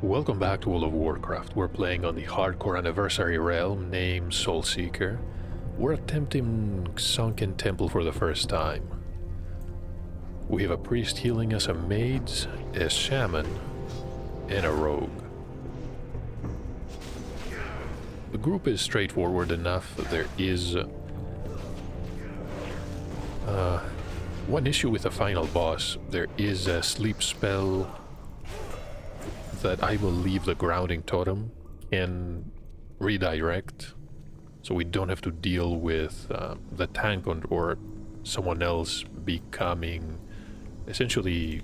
Welcome back to World of Warcraft. We're playing on the hardcore anniversary realm named Soulseeker. We're attempting Sunken Temple for the first time. We have a priest healing us, a mage, a shaman, and a rogue. The group is straightforward enough. There is one issue with the final boss. There is a sleep spell that I believe the grounding totem can redirect, so we don't have to deal with the tank or someone else becoming essentially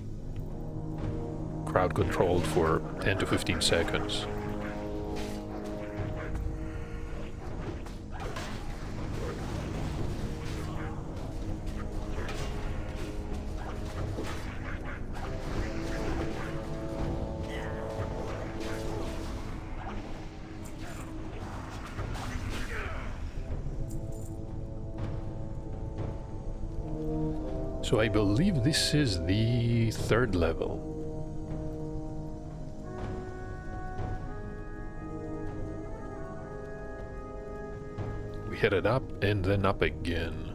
crowd controlled for 10 to 15 seconds. So I believe this is the third level. We headed up and then up again.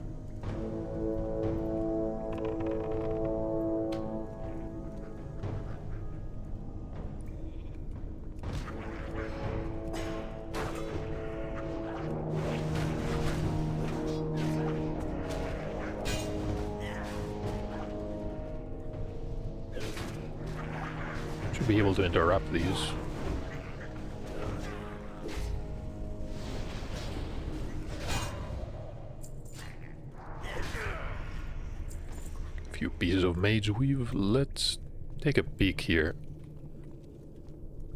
Be able to interrupt these. A few pieces of mage weave. Let's take a peek here.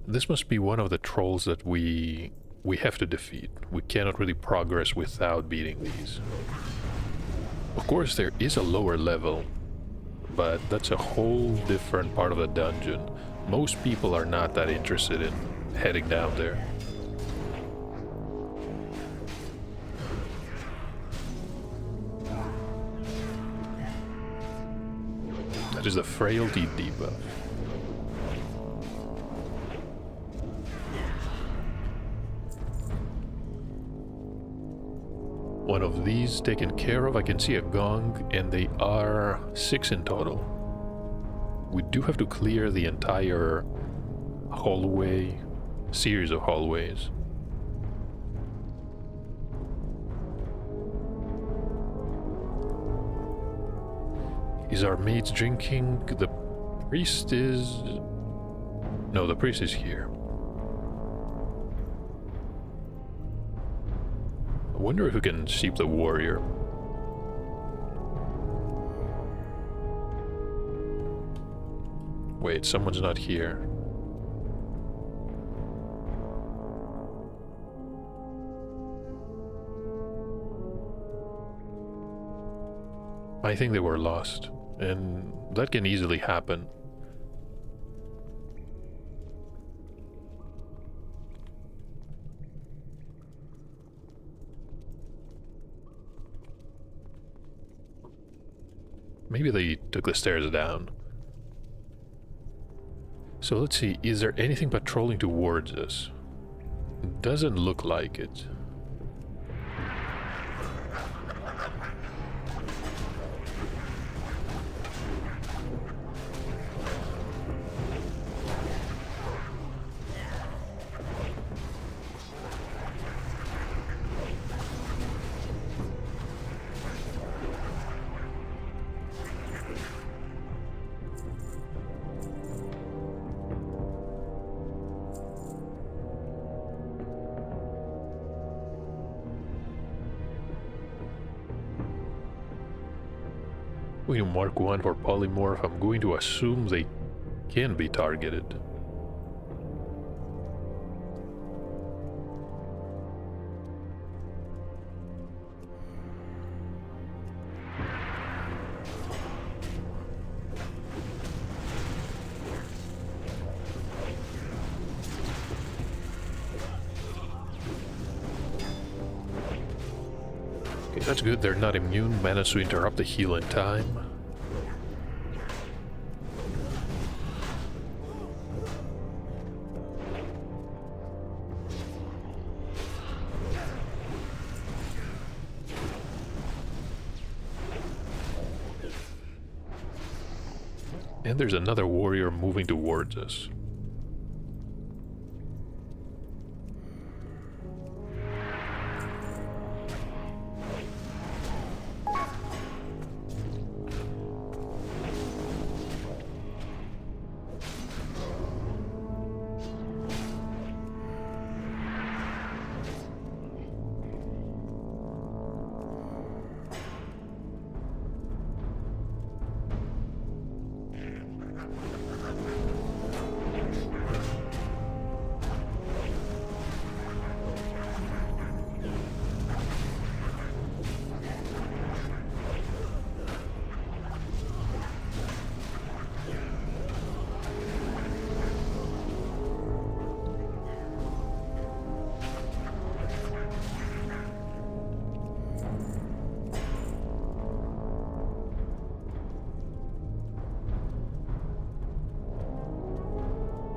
This must be one of the trolls that we have to defeat. We cannot really progress without beating these. Of course, there is a lower level, but that's a whole different part of the dungeon. Most people are not that interested in heading down there. That is the frailty debuff. One of these taken care of. I can see a gong, and they are 6 in total. We do have to clear the entire hallway, series of hallways. Is our mage drinking? The priest is... No, the priest is here. I wonder if we can sheep the warrior. Wait, someone's not here. I think they were lost, and that can easily happen. Maybe they took the stairs down. So let's see, is there anything patrolling towards us? Doesn't look like it. We mark 1 for polymorph. I'm going to assume they can be targeted. Okay, that's good. They're not immune. Managed to interrupt the heal in time. And there's another warrior moving towards us.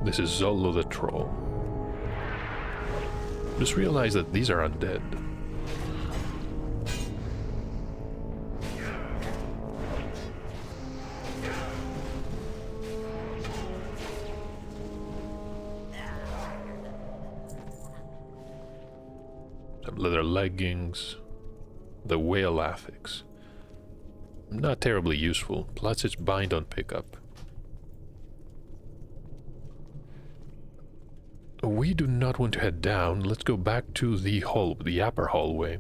This is Zolo the Troll. Just realize that these are undead. Some leather leggings. The whale affix. Not terribly useful, plus it's bind on pickup. We do not want to head down. Let's go back to the hall, the upper hallway.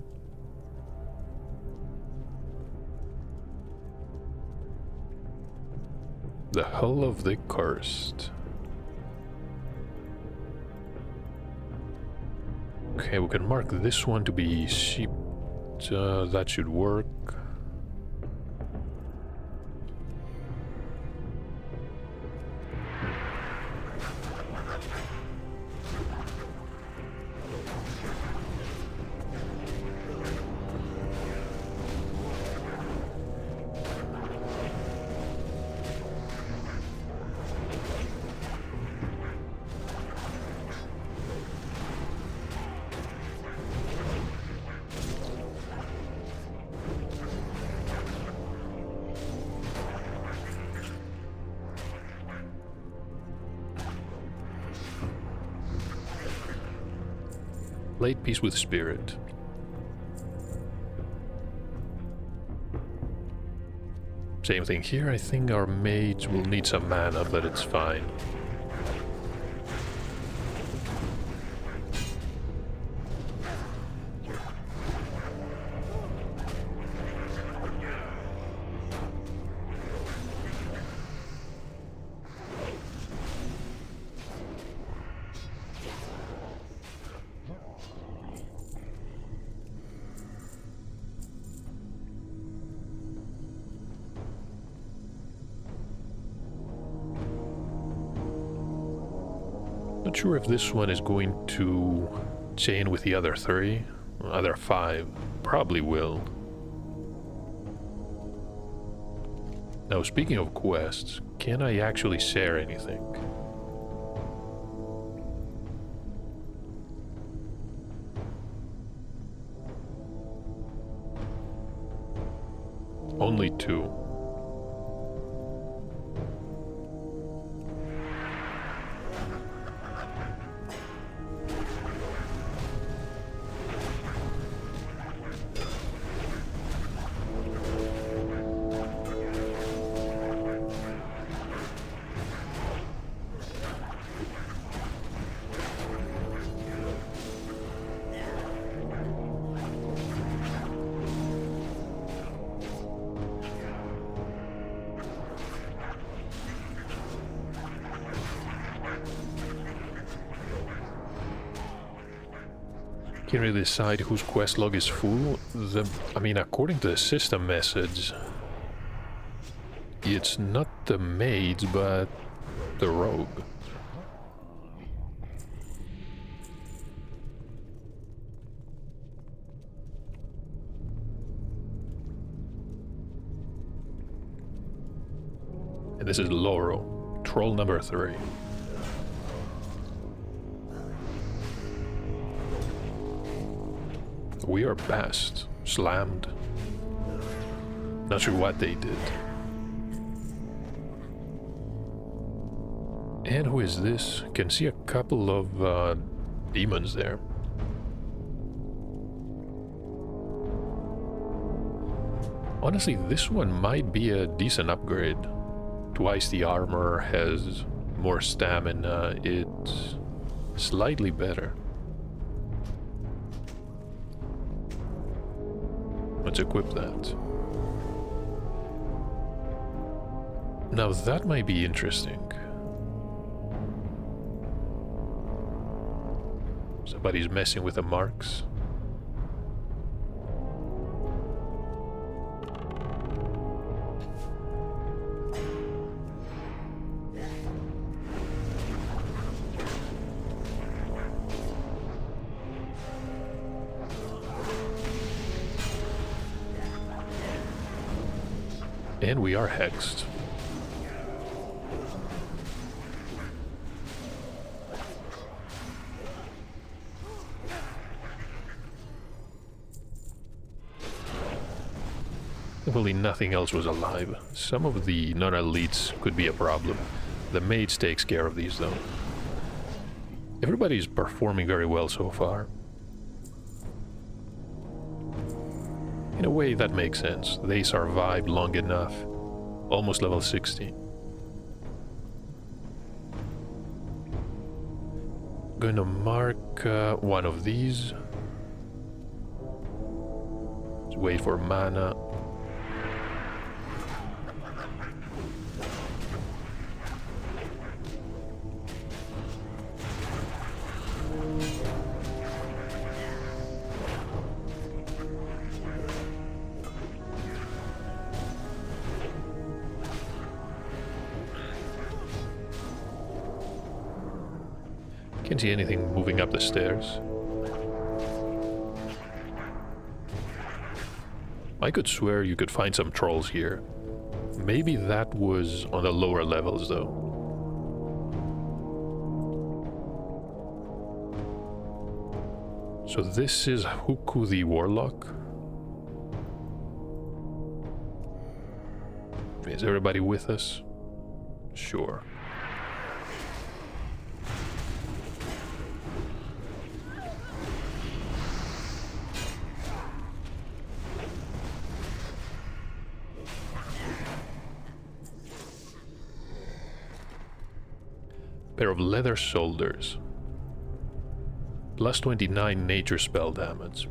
The Hull of the Cursed. Okay, we can mark this one to be sheep. That should work. Blade piece with spirit. Same thing here. I think our mage will need some mana, but it's fine. Not sure if this one is going to chain with the other three, other five. Probably will. Now, speaking of quests, can I actually share anything? Only 2. Can't really decide whose quest log is full. I mean, according to the system message, it's not the mage, but the rogue. And this is Loro, troll number 3. We are best. Slammed. Not sure what they did. And who is this? Can see a couple of demons there. Honestly, this one might be a decent upgrade. Twice the armor, has more stamina, it's slightly better. Let's equip that. Now that might be interesting. Somebody's messing with the marks. And we are hexed. Thankfully nothing else was alive. Some of the non-elites could be a problem. The mage takes care of these though. Everybody's performing very well so far. In a way that makes sense. They survived long enough. Almost level 60. Going to mark one of these. Let's wait for mana. Can't see anything moving up the stairs. I could swear you could find some trolls here. Maybe that was on the lower levels though. So this is Huku the Warlock. Is everybody with us? Sure. Pair of leather shoulders. Plus 29 nature spell damage.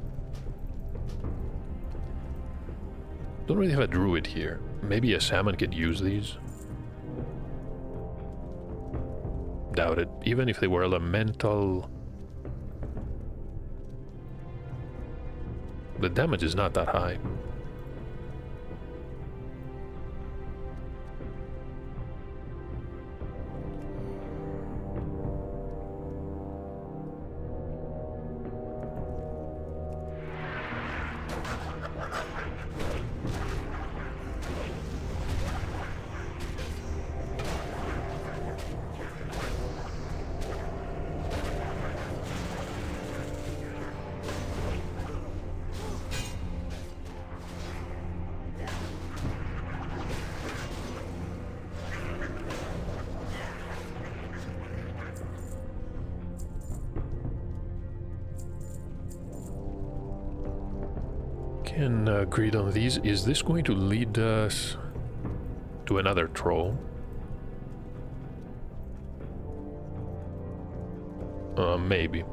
Don't really have a druid here. Maybe a shaman could use these. Doubt it. Even if they were elemental, the damage is not that high. Can agreed on these. Is this going to lead us to another troll? Maybe.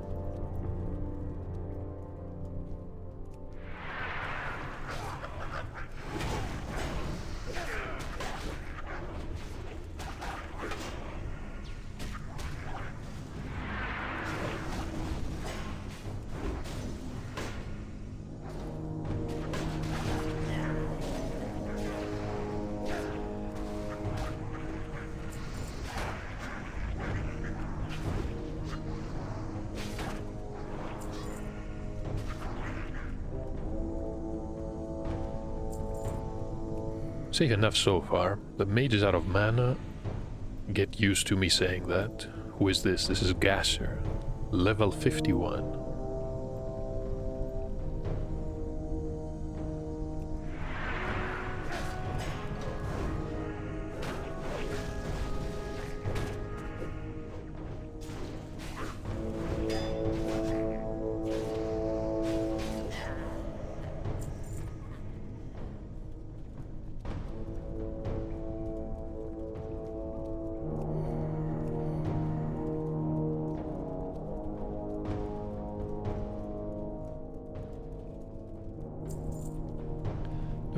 Safe enough so far. The mage is out of mana. Get used to me saying that. Who is this? This is Gasser. Level 51.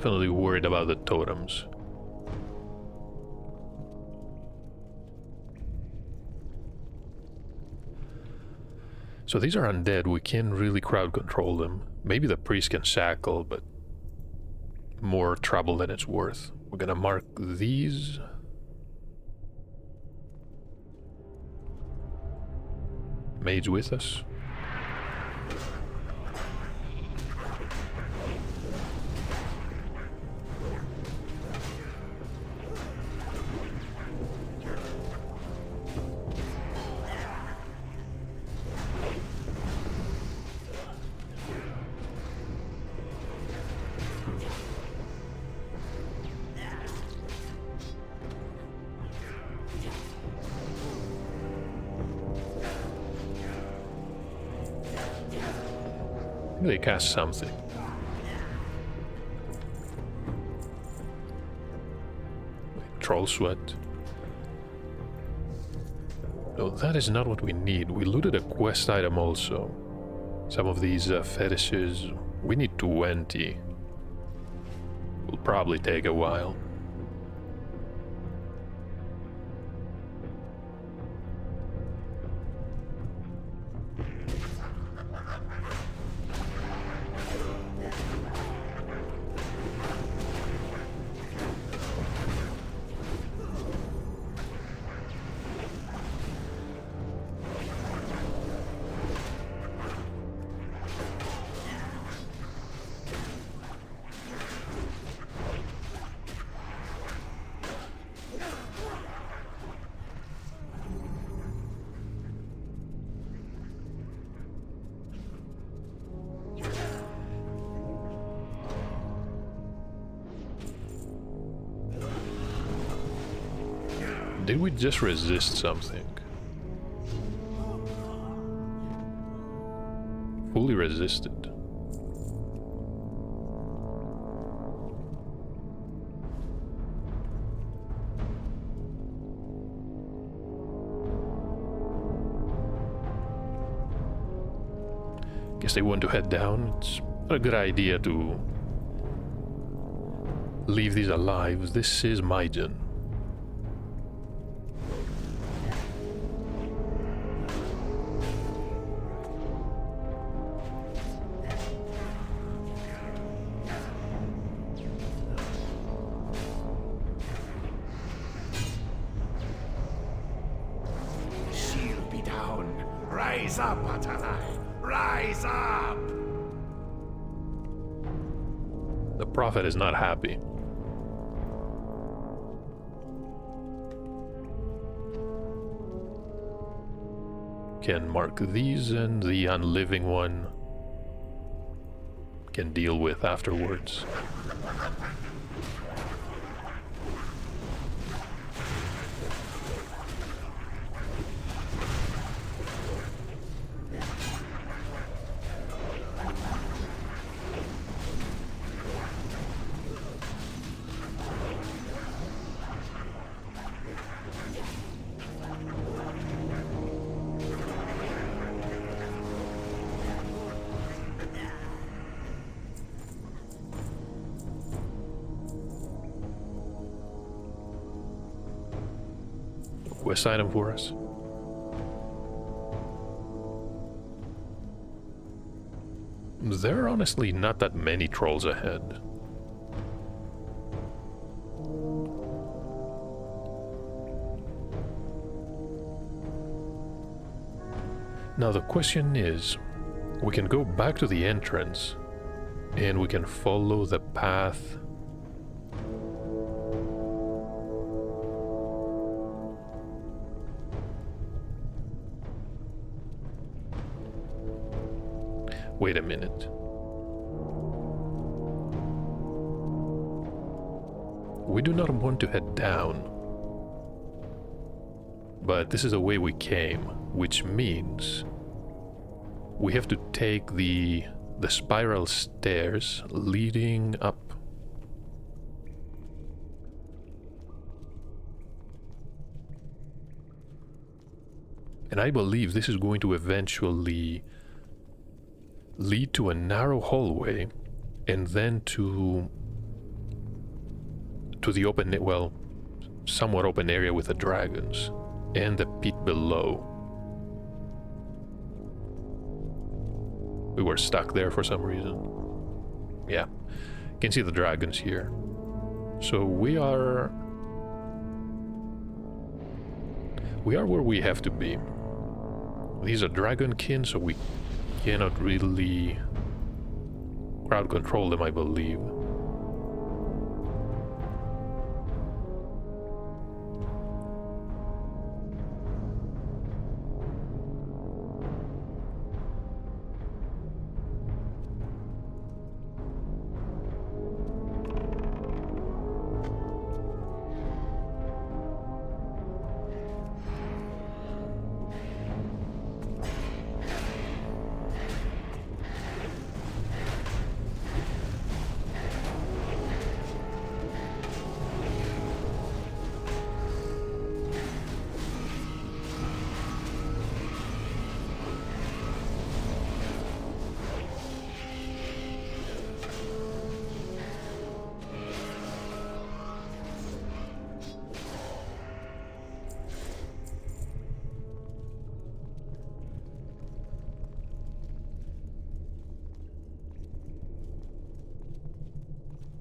definitely worried about the totems. So these are undead, we can't really crowd control them. Maybe the priest can shackle, but more trouble than it's worth. We're gonna mark these. Mage with us. They cast something. Troll sweat. No, that is not what we need. We looted a quest item also. Some of these fetishes. We need 20. Will probably take a while. Did we just resist something? Fully resisted. Guess they want to head down. It's not a good idea to leave these alive. This is Maijin. Rise up, Atalai! Rise up! The prophet is not happy. Can mark these, and the unliving one can deal with afterwards. Quest item for us. There are honestly not that many trolls ahead. Now the question is, we can go back to the entrance and we can follow the path . Wait a minute. We do not want to head down. But this is the way we came, which means we have to take the spiral stairs leading up. And I believe this is going to eventually lead to a narrow hallway and then to to the open, well, somewhat open area with the dragons and the pit below. We were stuck there for some reason. Yeah, you can see the dragons here. So we are where we have to be. These are dragonkin, so we cannot really crowd control them, I believe.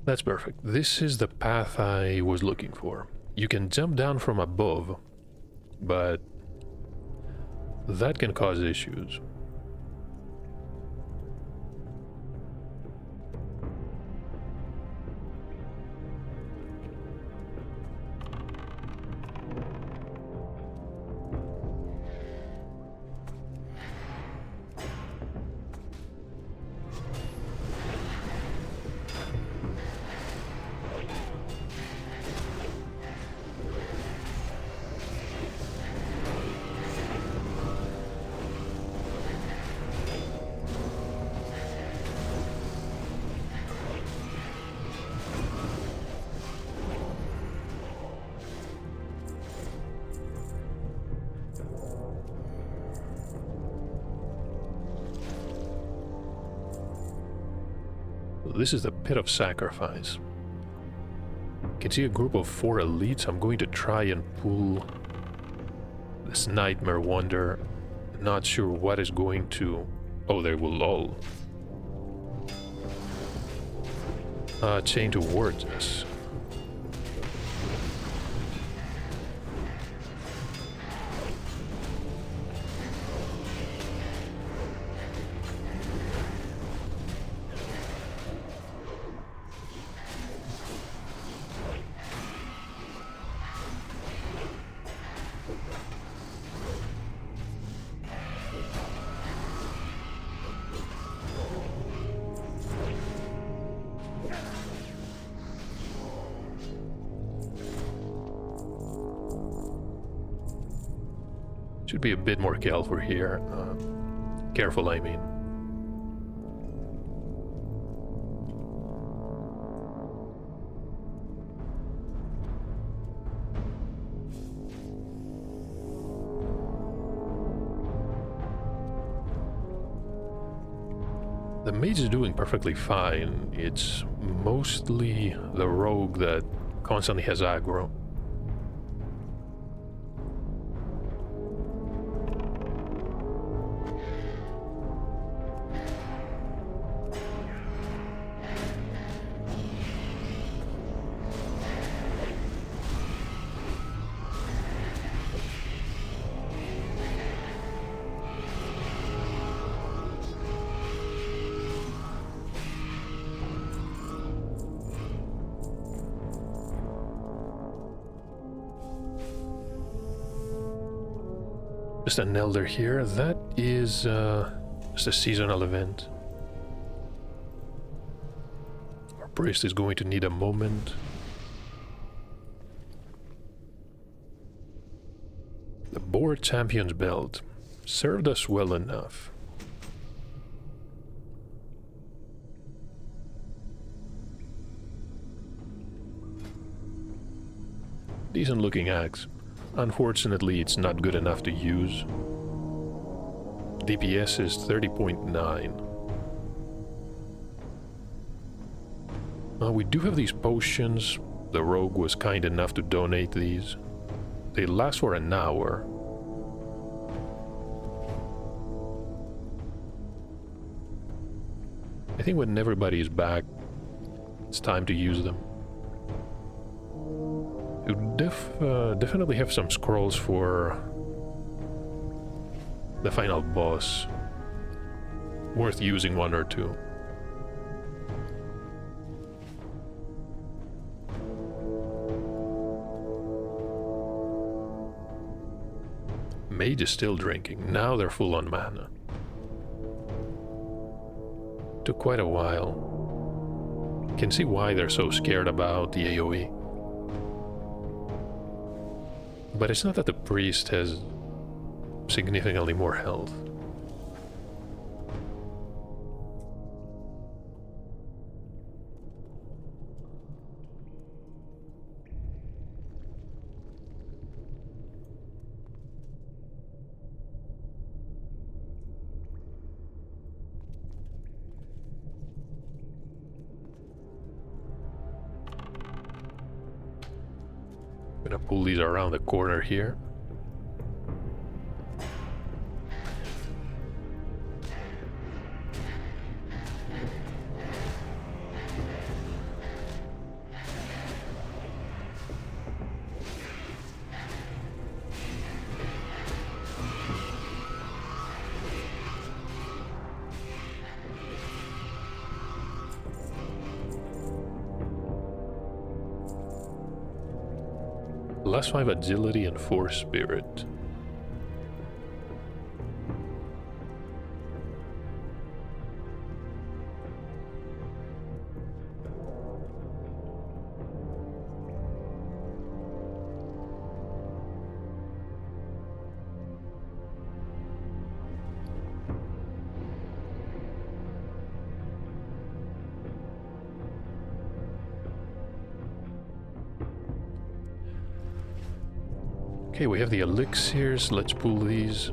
That's perfect. This is the path I was looking for. You can jump down from above, but that can cause issues. This is the Pit of Sacrifice. You can see a group of 4 elites. I'm going to try and pull this Nightmare Wonder. Not sure what is going to... Oh, they will all chain towards us. Should be a bit more careful here. Careful, I mean. The mage is doing perfectly fine. It's mostly the rogue that constantly has aggro. Just an elder here. That is just a seasonal event. Our priest is going to need a moment. The Boar Champion's belt served us well enough. Decent looking axe. Unfortunately, it's not good enough to use. DPS is 30.9. We do have these potions. The rogue was kind enough to donate these. They last for an hour. I think when everybody is back, it's time to use them. You definitely have some scrolls for the final boss. Worth using one or two. Mage is still drinking. Now they're full on mana. Took quite a while. Can see why they're so scared about the AoE. But it's not that the priest has significantly more health. Gonna pull these around the corner here. +5 agility and 4 spirit. Okay, we have the elixirs. Let's pull these.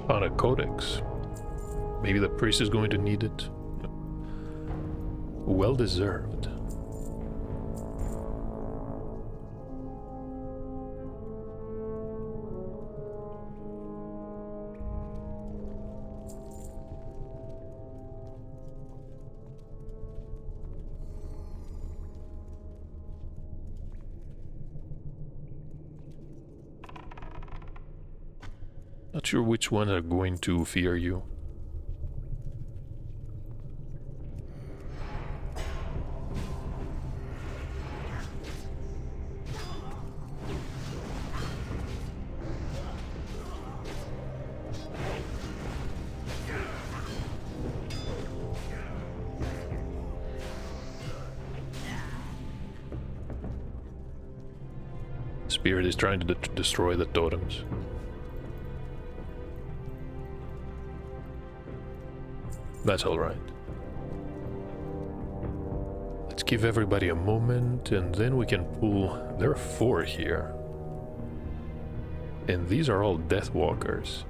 On a codex. Maybe the priest is going to need it. Well deserved. Not sure which ones are going to fear you. Spirit is trying to destroy the totems. That's all right. Let's give everybody a moment and then we can pull... There are 4 here. And these are all Deathwalkers.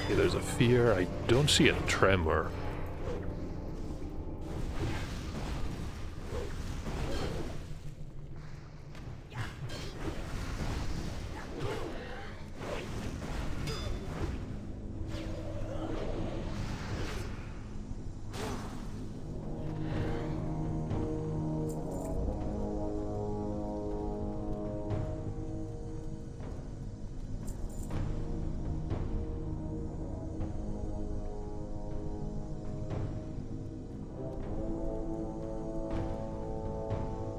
Okay, there's a fear. I don't see a tremor.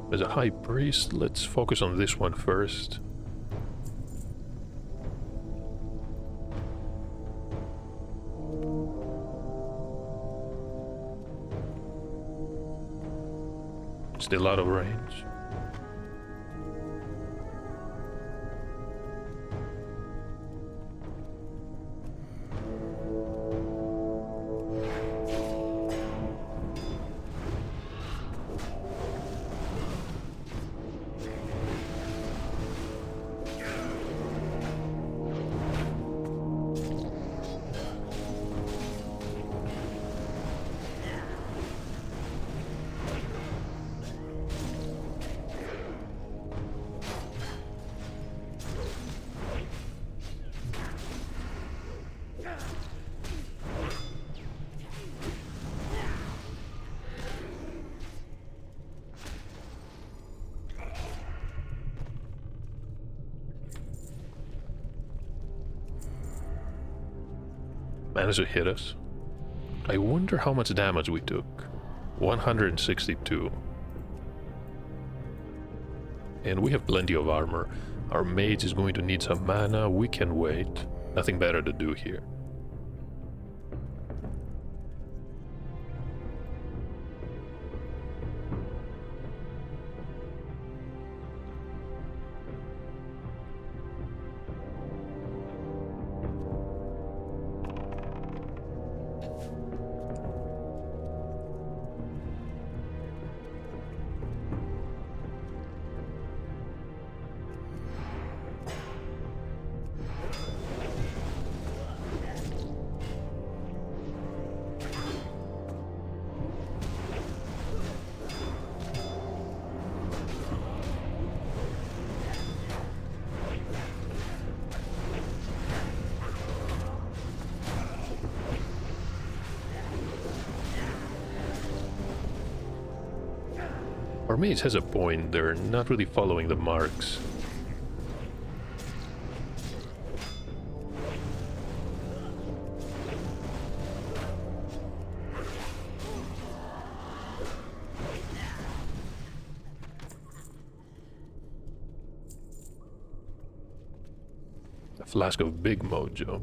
There's a high priest. Let's focus on this one first. Still out of range. Managed to hit us. I wonder how much damage we took. 162. And we have plenty of armor. Our mage is going to need some mana. We can wait. Nothing better to do here. Our mage has a point, they're not really following the marks. A flask of big mojo.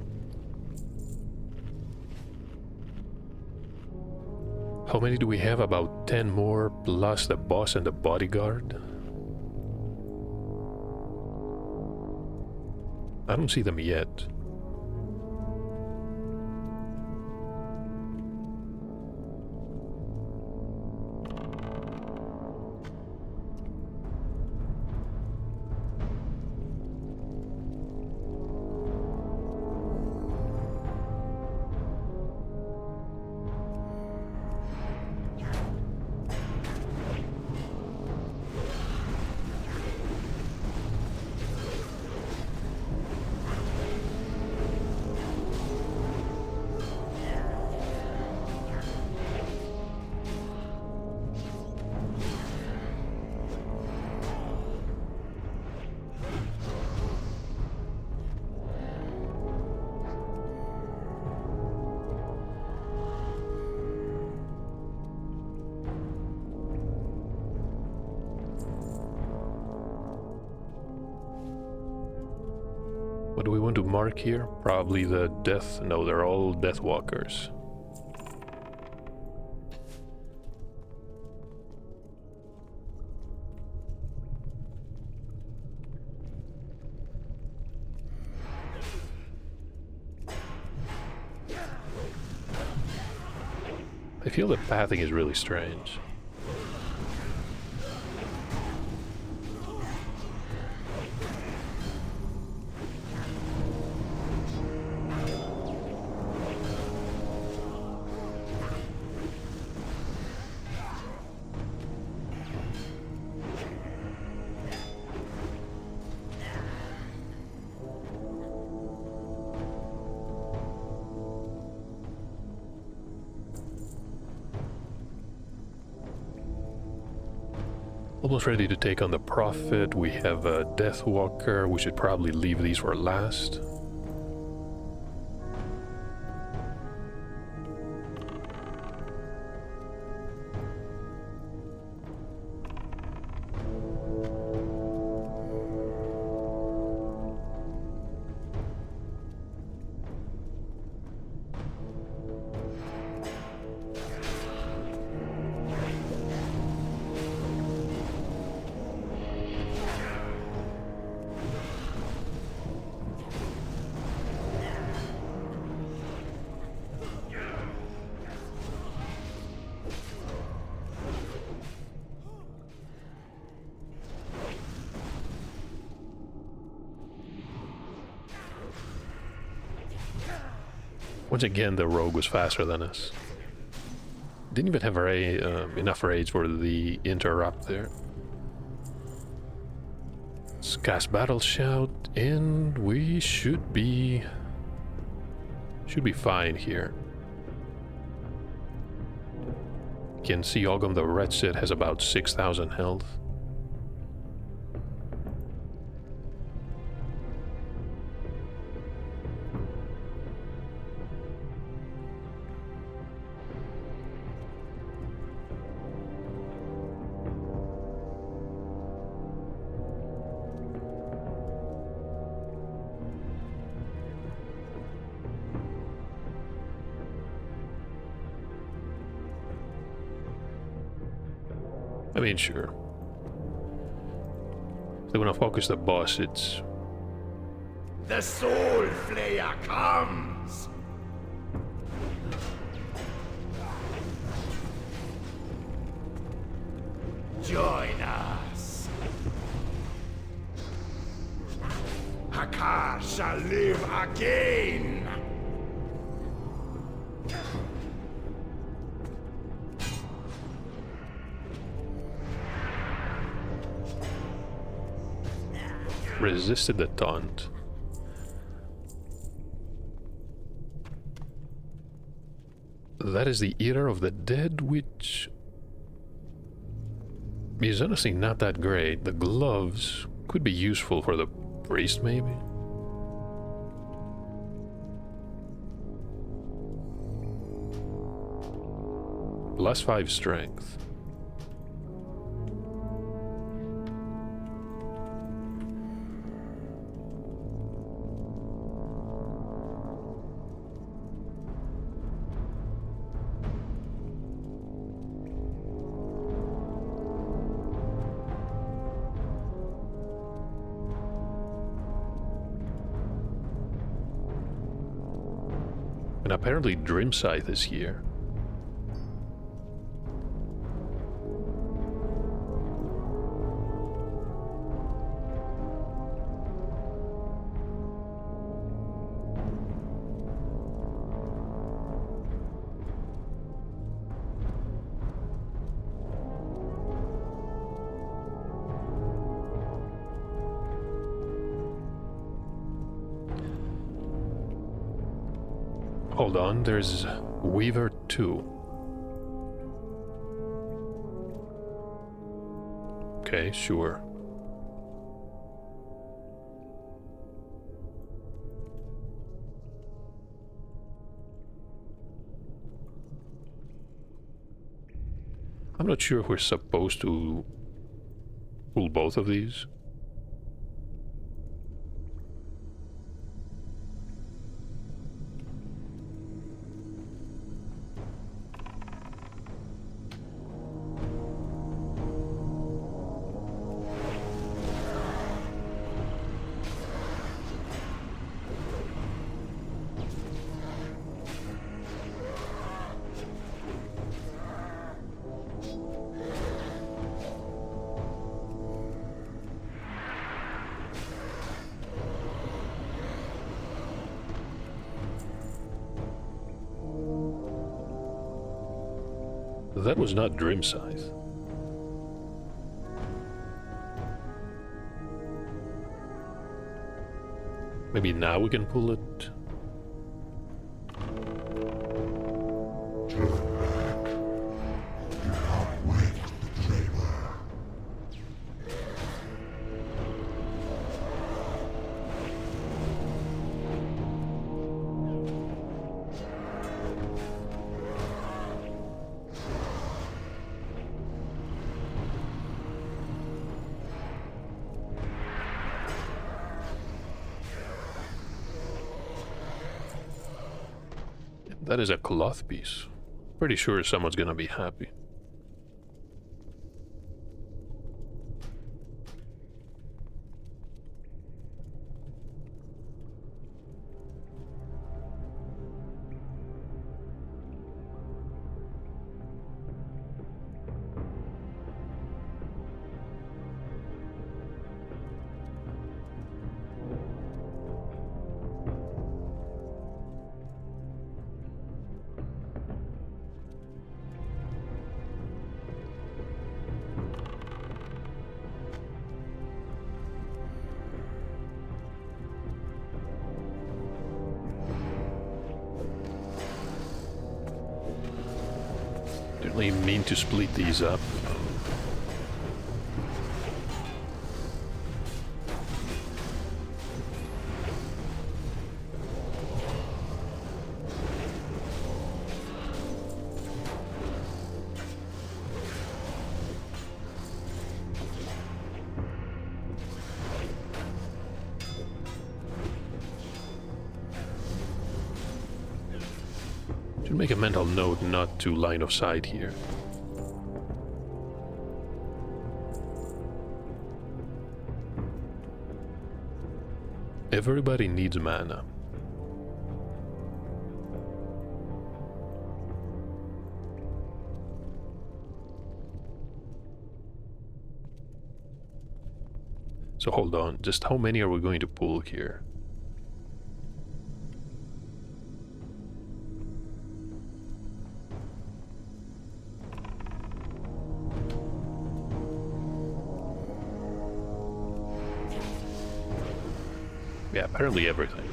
How many do we have? About 10 more, plus the boss and the bodyguard. I don't see them yet. What do we want to mark here? Probably the death... No, they're all death walkers. I feel the pathing is really strange. Almost ready to take on the Prophet. We have a Deathwalker. We should probably leave these for last. Once again, the rogue was faster than us. Didn't even have enough rage for the interrupt there. Let's cast Battle Shout, and we should be fine here. You can see Ogum the Wretched has about 6,000 health. I mean, sure. If they want to focus the boss, it's... The Soul Flayer comes! Join us! Hakar shall live again! Resisted the taunt. That is the Eater of the Dead, which is honestly not that great. The gloves could be useful for the priest, maybe? +5 strength. And apparently Dream Scythe is here. Hold on, there's Weaver 2. Okay, sure. I'm not sure if we're supposed to pull both of these. That was not Dream Scythe. Maybe now we can pull it. That is a cloth piece. Pretty sure someone's gonna be happy. Certainly mean to split these up. Should make a mental note not to line of sight here. Everybody needs mana. So hold on, just how many are we going to pull here? Yeah, apparently everything.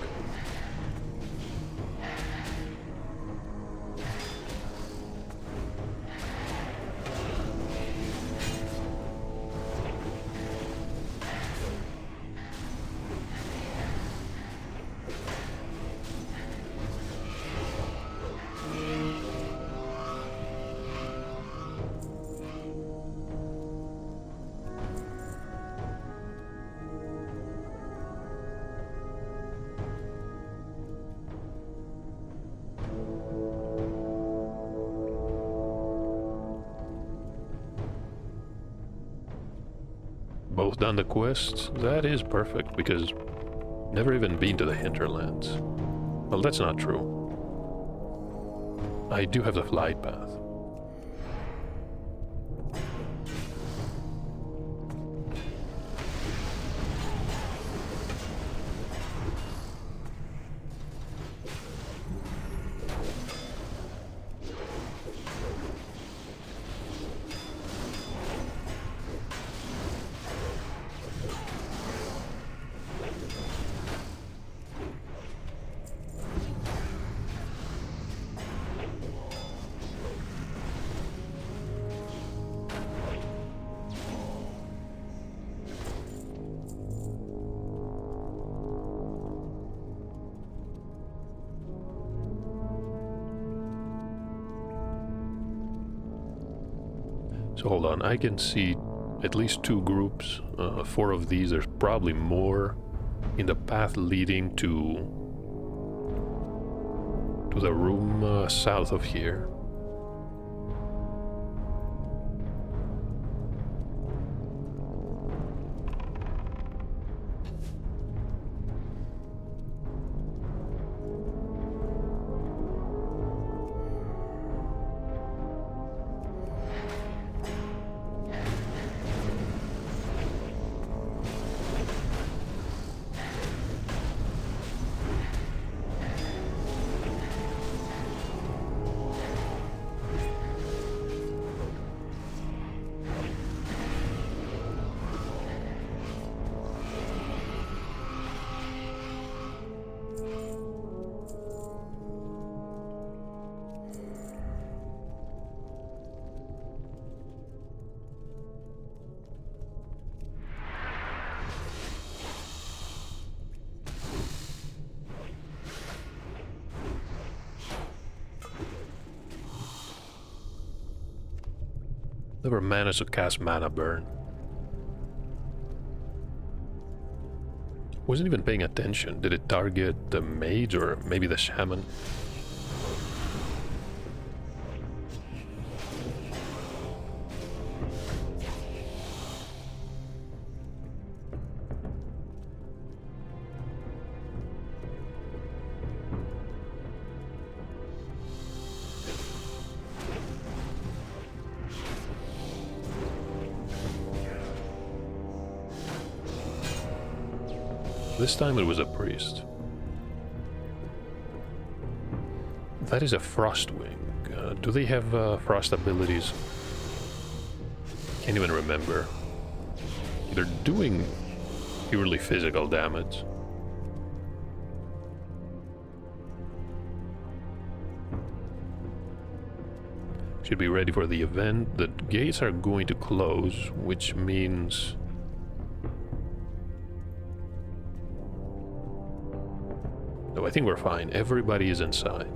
Both done the quests? That is perfect, because never even been to the hinterlands. Well, that's not true. I do have the flight path. So hold on, I can see at least two groups, 4 of these. There's probably more in the path leading to the room south of here. Never managed to cast Mana Burn. Wasn't even paying attention. Did it target the mage or maybe the shaman? This time it was a priest. That is a Frostwing. Do they have frost abilities? Can't even remember. They're doing purely physical damage. Should be ready for the event. The gates are going to close, which means... No, I think we're fine. Everybody is inside.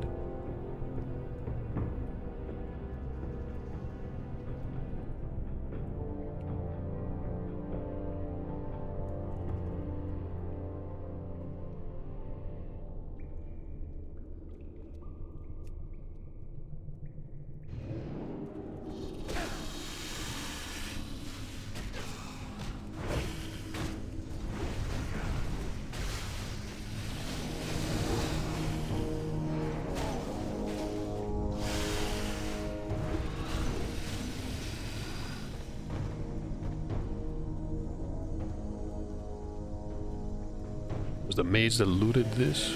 Was the mage that looted this?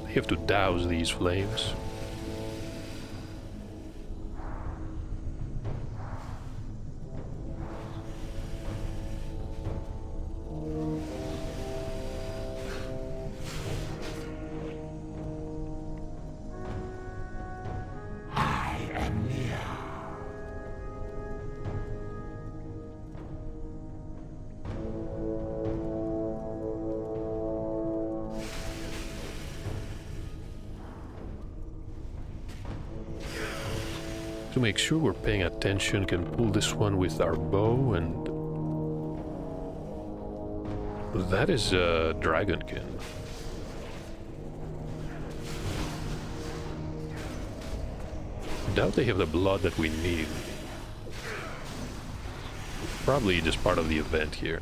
They have to douse these flames. To make sure we're paying attention, can pull this one with our bow, and that is a dragonkin. Doubt they have the blood that we need. Probably just part of the event here.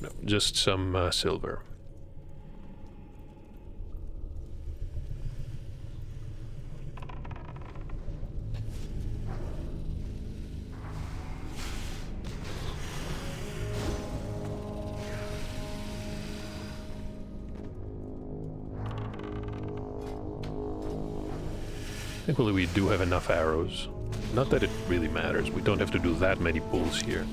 No, just some silver. Thankfully we do have enough arrows. Not that it really matters, we don't have to do that many pulls here.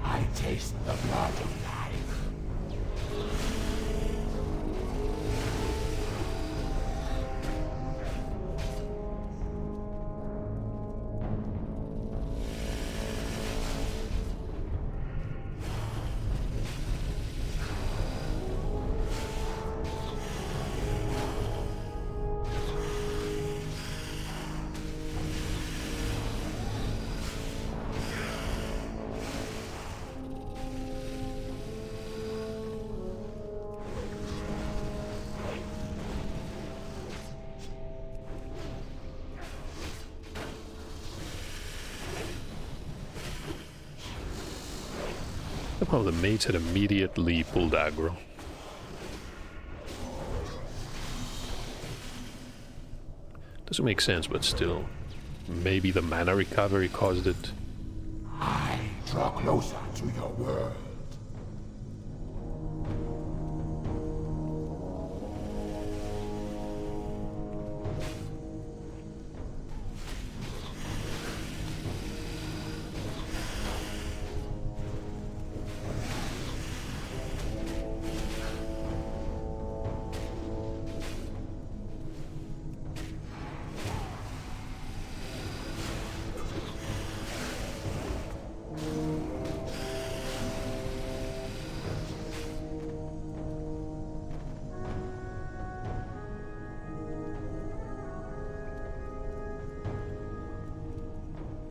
I taste the blood of life. Somehow the mates had immediately pulled aggro. Doesn't make sense, but still. Maybe the mana recovery caused it. I draw closer to your world.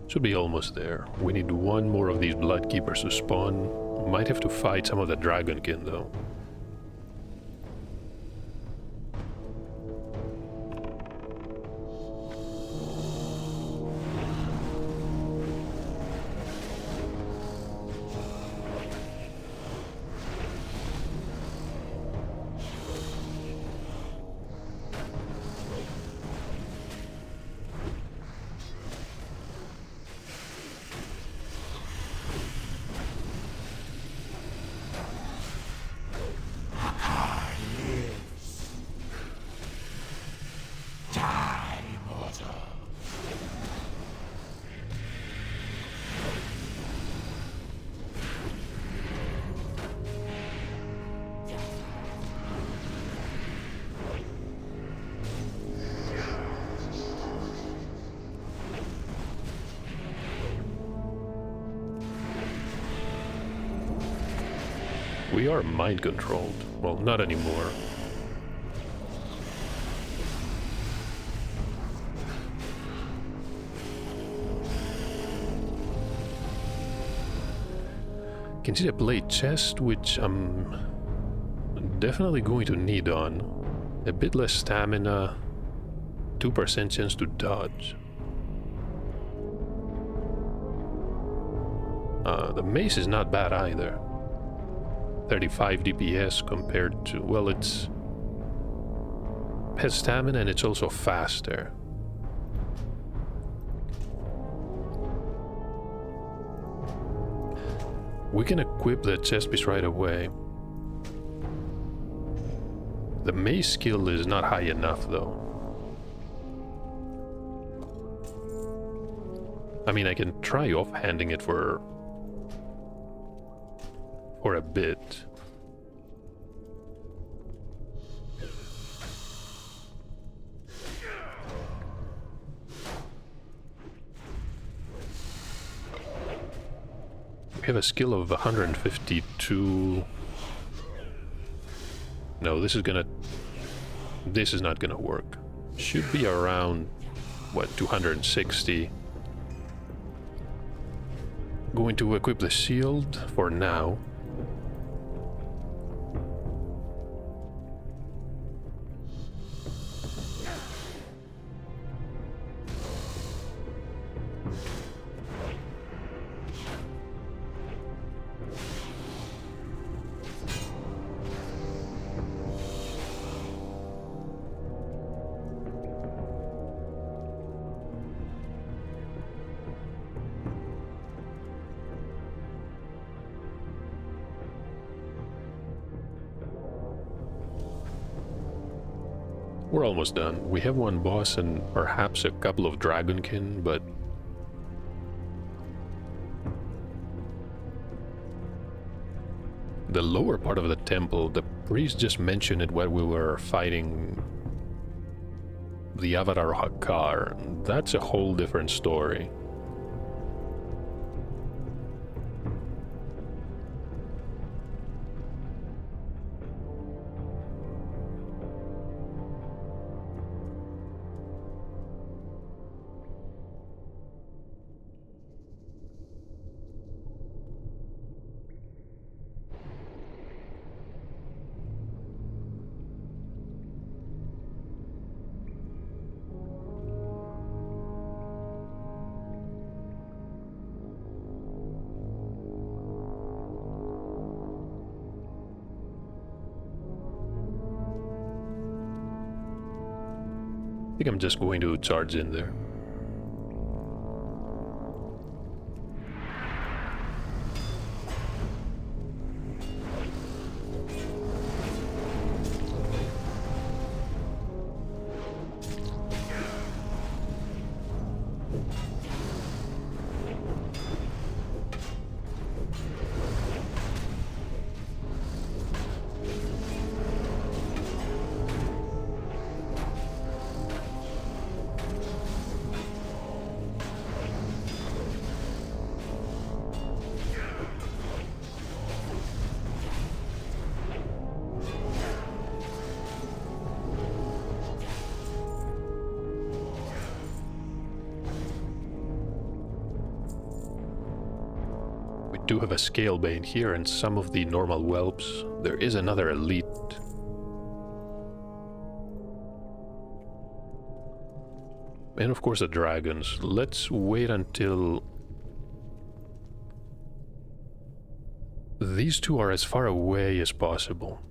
Should be almost there. We need one more of these Bloodkeepers to spawn. Might have to fight some of the Dragonkin though. We are mind controlled. Well, not anymore. Can see the blade chest, which I'm definitely going to need on. A bit less stamina, 2% chance to dodge. The mace is not bad either. 35 DPS compared to, well, it's has stamina and it's also faster. We can equip the chest piece right away. The mace skill is not high enough though. I mean, I can try offhanding it for a bit. We have a skill of 152. No, this is not gonna work. Should be around, what, 260. Going to equip the shield for now. We're almost done. We have one boss and perhaps a couple of dragonkin, but the lower part of the temple, the priest just mentioned it when we were fighting the Avatar Hakar. That's a whole different story. I think I'm just going to charge in there. Do have a scale bane here and some of the normal whelps. There is another elite. And of course the dragons. Let's wait until these two are as far away as possible.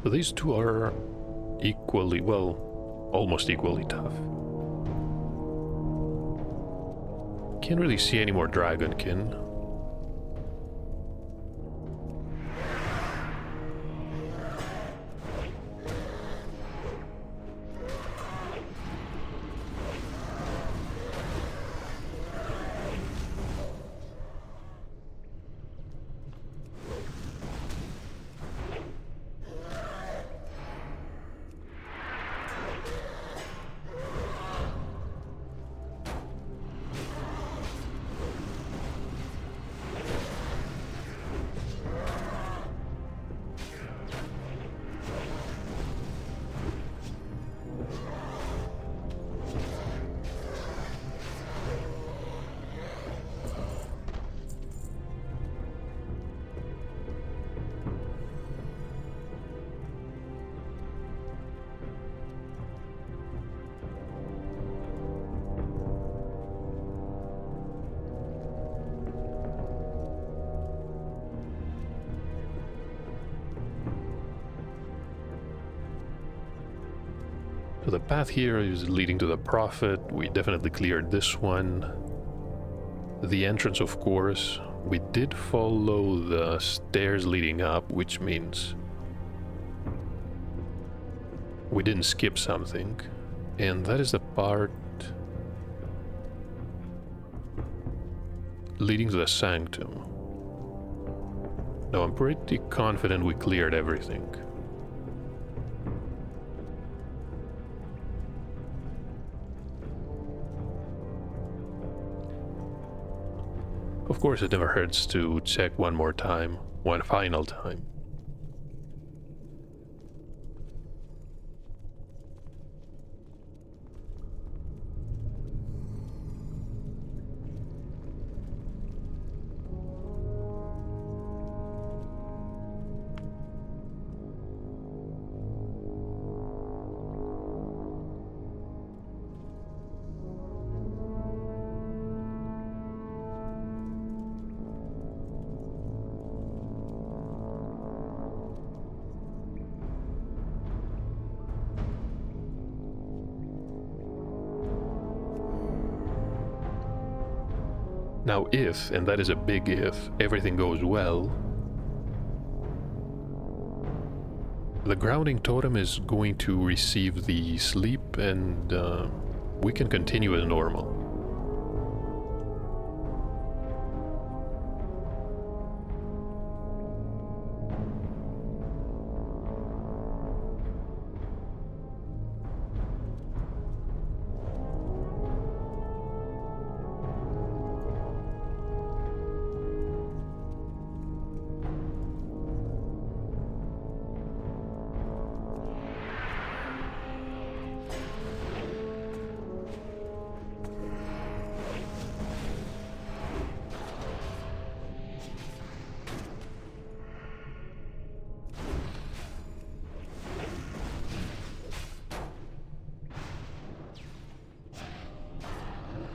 So these two are equally, well, almost equally tough. Can't really see any more dragonkin. So the path here is leading to the Prophet. We definitely cleared this one. The entrance, of course. We did follow the stairs leading up, which means we didn't skip something. And that is the part leading to the Sanctum. Now I'm pretty confident we cleared everything. Of course, it never hurts to check one more time, one final time. Now if, and that is a big if, everything goes well, the grounding totem is going to receive the sleep and we can continue as normal.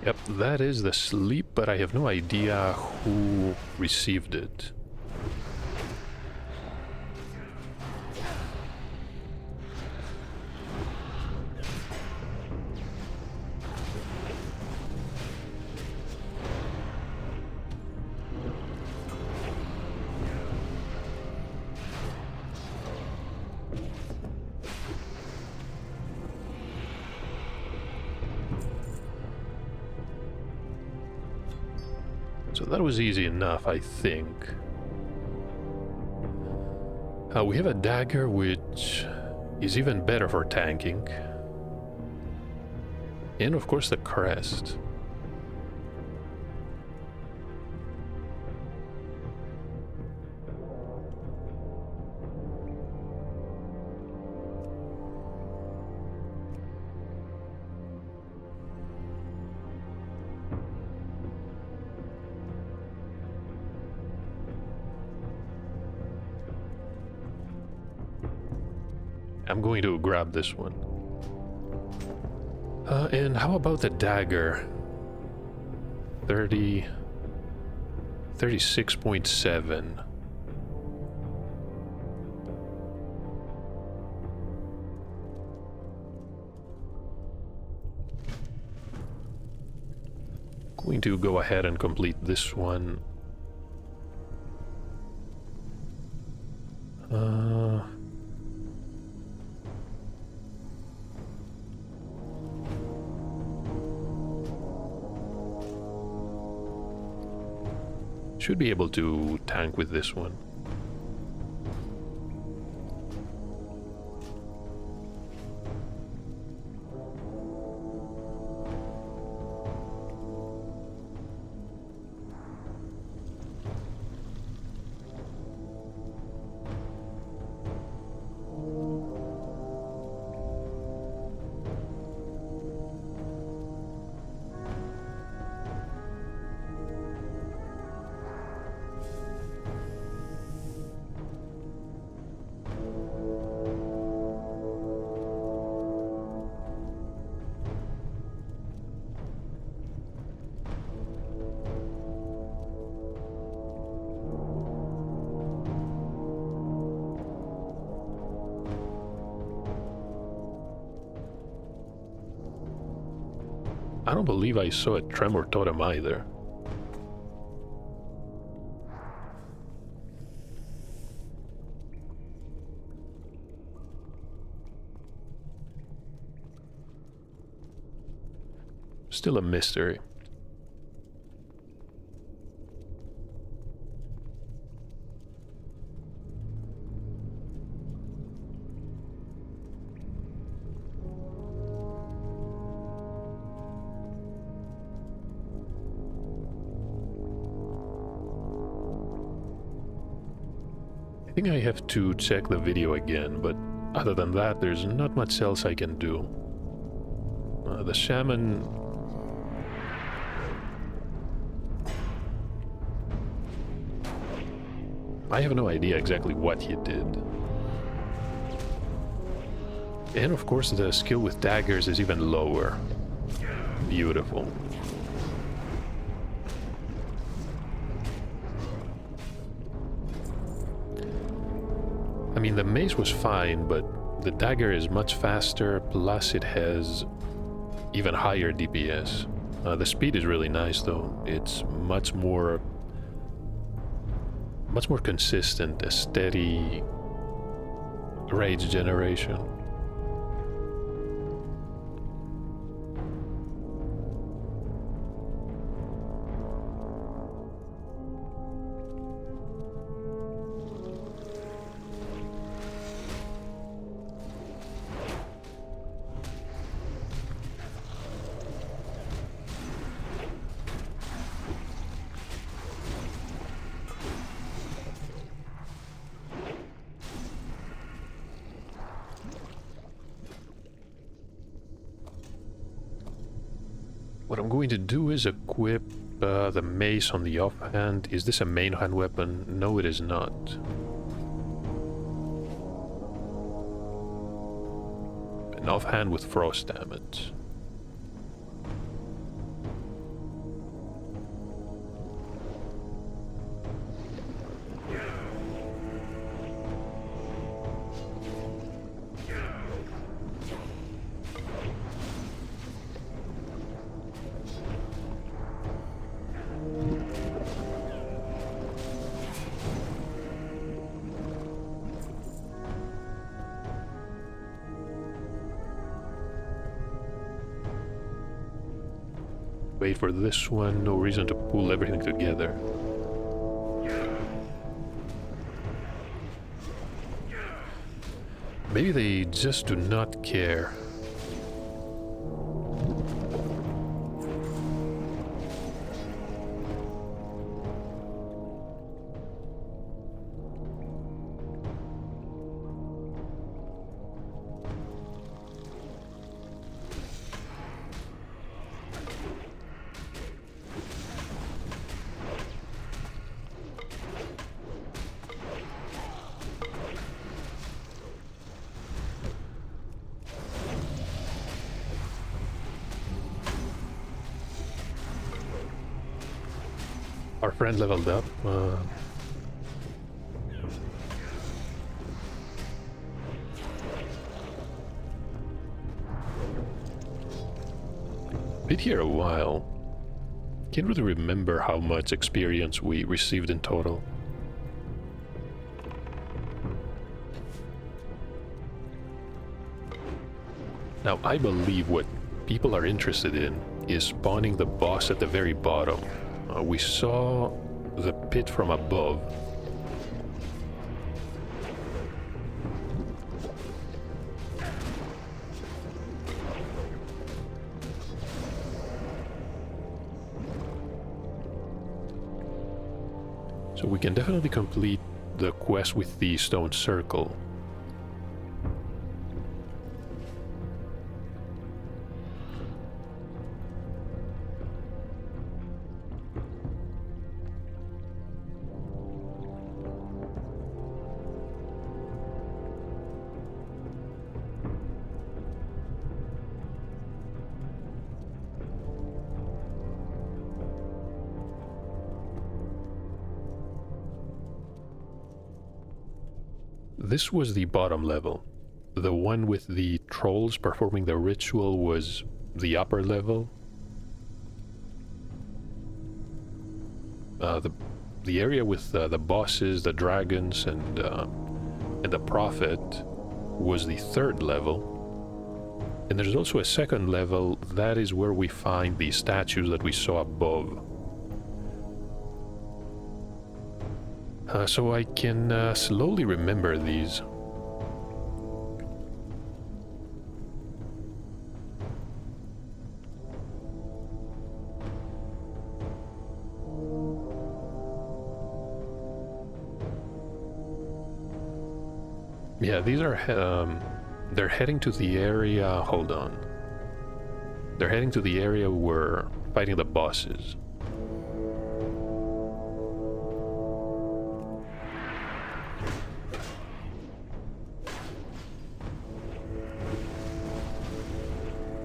Yep, that is the sleep, but I have no idea who received it. So that was easy enough, I think. We have a dagger which is even better for tanking. And of course the crest. I'm going to grab this one. And how about the dagger? 36.7. Going to go ahead and complete this one. Should be able to tank with this one. I don't believe I saw a tremor totem either. Still a mystery. I think I have to check the video again, but other than that, there's not much else I can do. The shaman... I have no idea exactly what he did. And of course the skill with daggers is even lower. Beautiful. I mean, the mace was fine, but the dagger is much faster, plus it has even higher DPS. The speed is really nice though. It's much more consistent, a steady rage generation. What I'm going to do is equip the mace on the offhand. Is this a main hand weapon? No, it is not. An offhand with frost damage. Wait for this one, no reason to pull everything together. Maybe they just do not care. Our friend leveled up. Been here a while. Can't really remember how much experience we received in total. Now, I believe what people are interested in is spawning the boss at the very bottom. We saw the pit from above. So we can definitely complete the quest with the stone circle. This was the bottom level. The one with the trolls performing the ritual was the upper level. The area with the bosses, the dragons, and the prophet was the third level. And there's also a second level. That is where we find the statues that we saw above. So I can slowly remember these. Yeah, these are, they're heading to the area, hold on. They're heading to the area where we're fighting the bosses.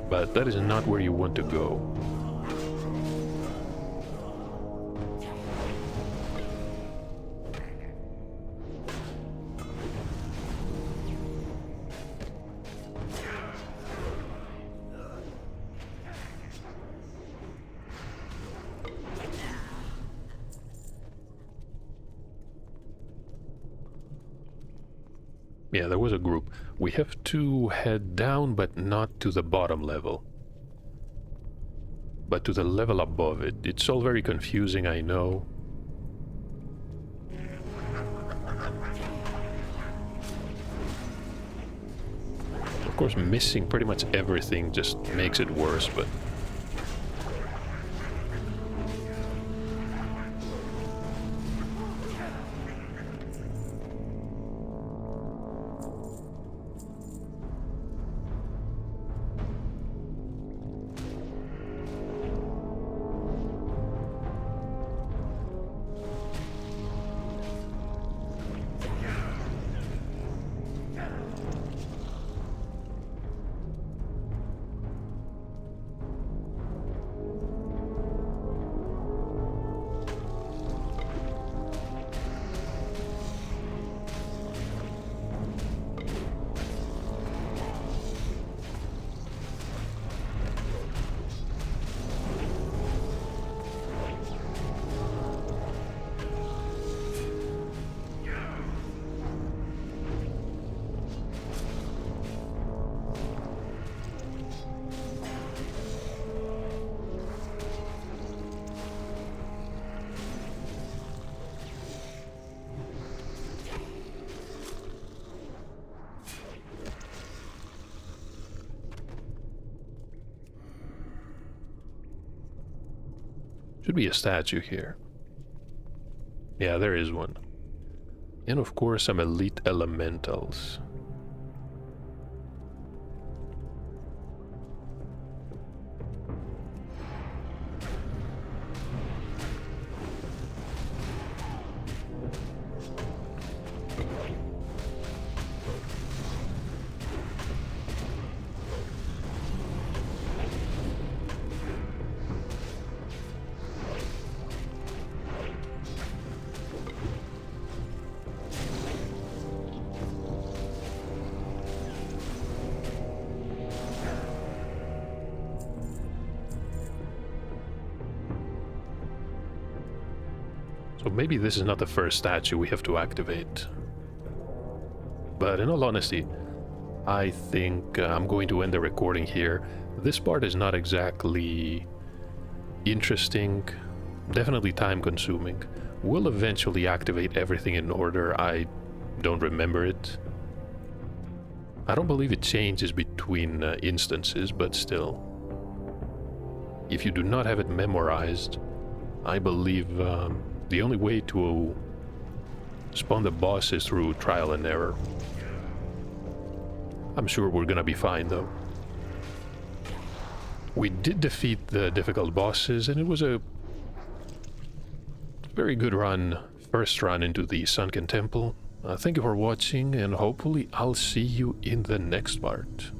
But that is not where you want to go. Yeah, there was a group. We have to head down, but not to the bottom level, but to the level above it. It's all very confusing, I know. Of course, missing pretty much everything just makes it worse, but... Should be a statue here. Yeah, there is one. And of course some elite elementals. So maybe this is not the first statue we have to activate. But in all honesty, I think I'm going to end the recording here. This part is not exactly interesting, definitely time consuming. We'll eventually activate everything in order. I don't remember it. I don't believe it changes between instances, but still. If you do not have it memorized, I believe the only way to spawn the boss is through trial and error. I'm sure we're gonna be fine though. We did defeat the difficult bosses, and it was a very good run, first run into the Sunken Temple. Thank you for watching, and hopefully I'll see you in the next part.